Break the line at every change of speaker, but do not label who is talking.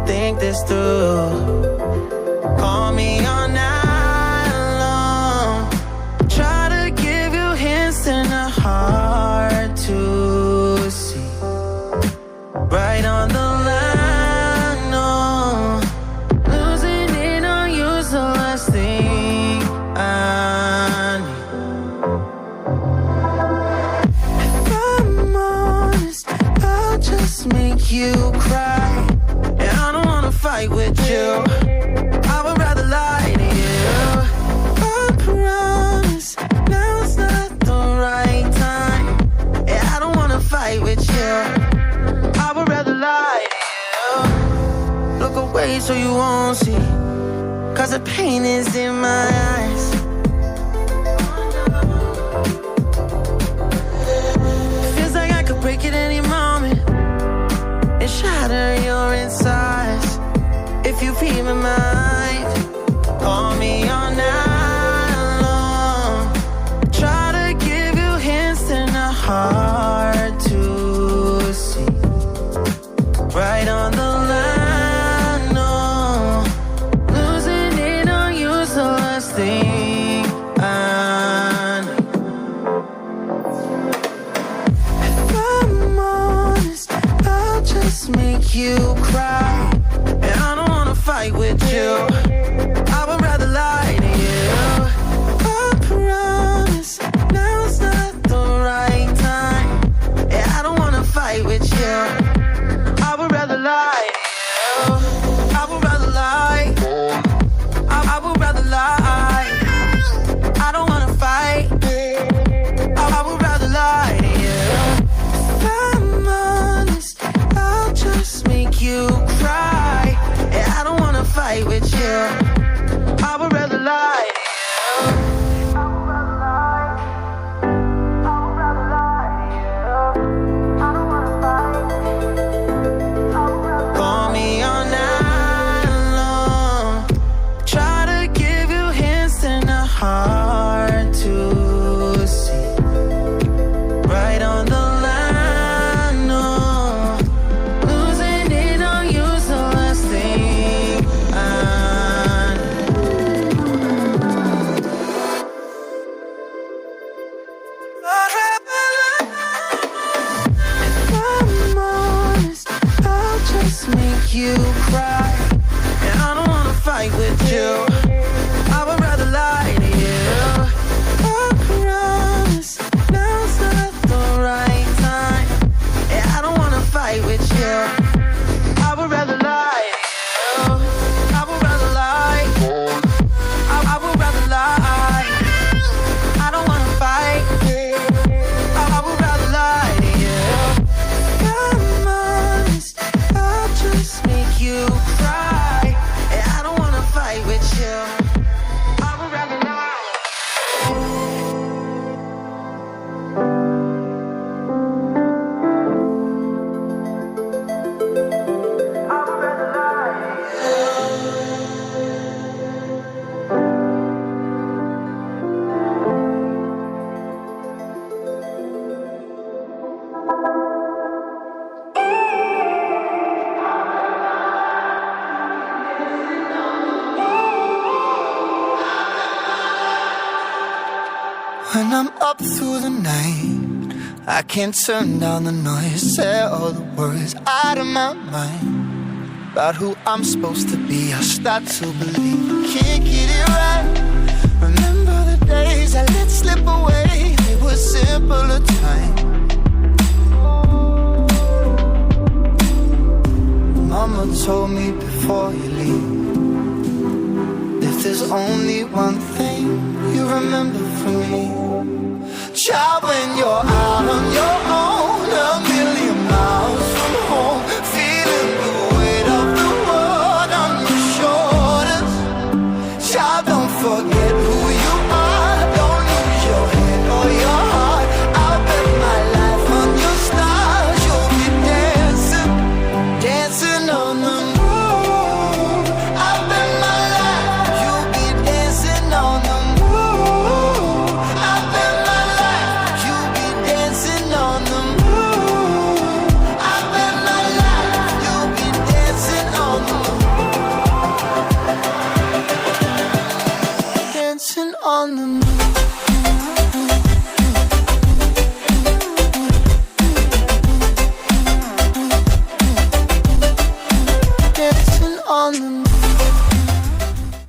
think this through. Call me all night long. Try to give you hints and a hard to see. Right on the line, no. Losing it on you's the last thing I need. If I'm honest, I'll just make you cry. And I don't wanna fight with you. I would rather lie to you. I promise now's not the right time. And I don't wanna fight with you. I would rather lie to you. Look away so you won't see, 'cause the pain is in my eyes. Feels like I could break at any moment and shatter your insides. If you read my mind, call me all night long. Try to give you hints and a hard to see. Right on the line, no. Losing it on you's the last thing I need. If I'm honest, I'll just make you cry. And I don't wanna fight with you. I would rather lie to you. I promise now's not the right time. And I don't wanna fight with you. I would rather lie to you. I would rather lie. I would rather lie. I don't wanna fight. I would rather lie to you. If I'm honest, I'll just make you cry. And I don't wanna fight with you. I would rather lie to you. I would rather lie. I would rather lie to you. I don't wanna fight. Call me all night long. Try to give you hints and a hard to see. Right on the line, no. Losing it on you's the last thing I need. If I'm honest, I'll just make you cry. And I don't wanna fight with you. I would rather lie to you. I promise now's not the right time. And I don't wanna fight with you. I would rather lie to you. I would rather lie. I would rather lie. I don't wanna fight. I would rather lie to you. If I'm honest, I'll just make you cry. And I don't wanna fight with you. I would rather lie. I would rather lie to When I'm up through the night, I can't turn down the noise. Say all the words out of my mind about who I'm supposed to be. I start to believe I can't get it right. Remember the days I let slip away. They were simpler times. Mama told me before you leave, if there's only one thing you remember from me, child, when you're out on your own, a million miles from home, feeling the weight of the world on your shoulders. Child, don't forget who you are. Don't lose your head or your heart. I'll bet my life on your stars. You'll be dancing, dancing on the moon. I'll bet my life you'll be dancing on the moon. I'll bet my life you'll be dancing on the moon. on the moon.